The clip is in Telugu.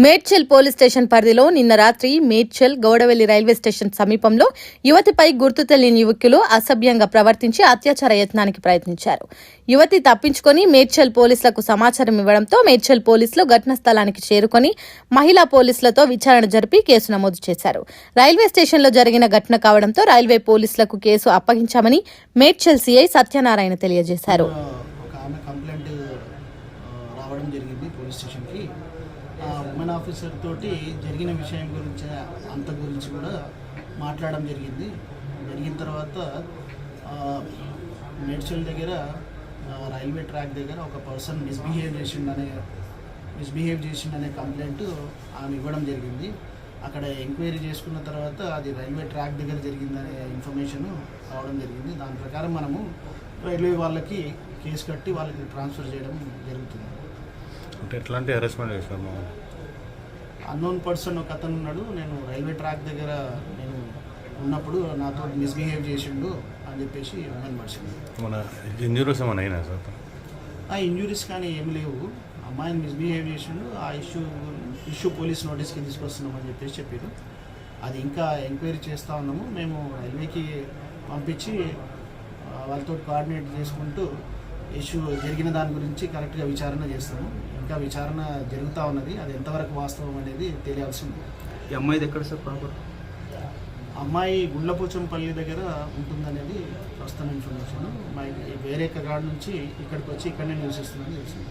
మేడ్చల్ పోలీస్ స్టేషన్ పరిధిలో నిన్న రాత్రి మేడ్చల్ గౌడవెల్లి రైల్వే స్టేషన్ సమీపంలో యువతిపై గుర్తు తెలియని యువకులు అసభ్యంగా ప్రవర్తించి అత్యాచార యత్నానికి ప్రయత్నించారు. యువతి తప్పించుకొని మేడ్చల్ పోలీసులకు సమాచారం ఇవ్వడంతో మేడ్చల్ పోలీసులు ఘటనా స్థలానికి చేరుకొని మహిళా పోలీసులతో విచారణ జరిపి కేసు నమోదు చేశారు. రైల్వే స్టేషన్లో జరిగిన ఘటన కావడంతో రైల్వే పోలీసులకు కేసు అప్పగించామని మేడ్చల్ సీఐ సత్యనారాయణ తెలియజేశారు. ఉమెన్ ఆఫీసర్ తోటి జరిగిన విషయం గురించి కూడా మాట్లాడడం జరిగింది. జరిగిన తర్వాత మేడ్చల్ దగ్గర రైల్వే ట్రాక్ దగ్గర ఒక పర్సన్ మిస్బిహేవ్ చేసిండనే కంప్లైంట్ ఆమె ఇవ్వడం జరిగింది. అక్కడ ఎంక్వైరీ చేసుకున్న తర్వాత అది రైల్వే ట్రాక్ దగ్గర జరిగిందనే ఇన్ఫర్మేషన్ రావడం జరిగింది. దాని ప్రకారం మనము రైల్వే వాళ్ళకి కేసు కట్టి వాళ్ళకి ట్రాన్స్ఫర్ చేయడం జరుగుతుంది. అంటే ఎట్లాంటి హెరాస్మెంట్ చేశాము? అన్నోన్ పర్సన్ ఒక అతను ఉన్నాడు. నేను రైల్వే ట్రాక్ దగ్గర నేను ఉన్నప్పుడు నాతో మిస్బిహేవ్ చేసిండు అని చెప్పేసి విమర్శింది. మన ఇంజురీస్ ఏమైనా అయినా సార్? ఆ ఇంజురీస్ కానీ ఏం లేవు. అమ్మాయిని మిస్బిహేవ్ చేసిండు. ఆ ఇష్యూ పోలీస్ నోటీస్కి తీసుకొస్తున్నామని చెప్పేసి చెప్పారు. అది ఇంకా ఎంక్వైరీ చేస్తూ ఉన్నాము. మేము రైల్వేకి పంపించి వాళ్ళతో కోఆర్డినేట్ చేసుకుంటూ ఇష్యూ జరిగిన దాని గురించి కరెక్ట్గా విచారణ చేస్తాము. ఇంకా విచారణ జరుగుతూ ఉన్నది. అది ఎంతవరకు వాస్తవం అనేది తెలియాల్సింది. ఈ అమ్మాయిది ఎక్కడ సార్ ప్రాపర్? అమ్మాయి గుండ్లపోచంపల్లి దగ్గర ఉంటుందనేది ప్రస్తుతం ఇన్ఫర్మేషన్. వేరే కాడ నుంచి ఇక్కడికి వచ్చి ఇక్కడనే నివసిస్తుందని తెలిసింది.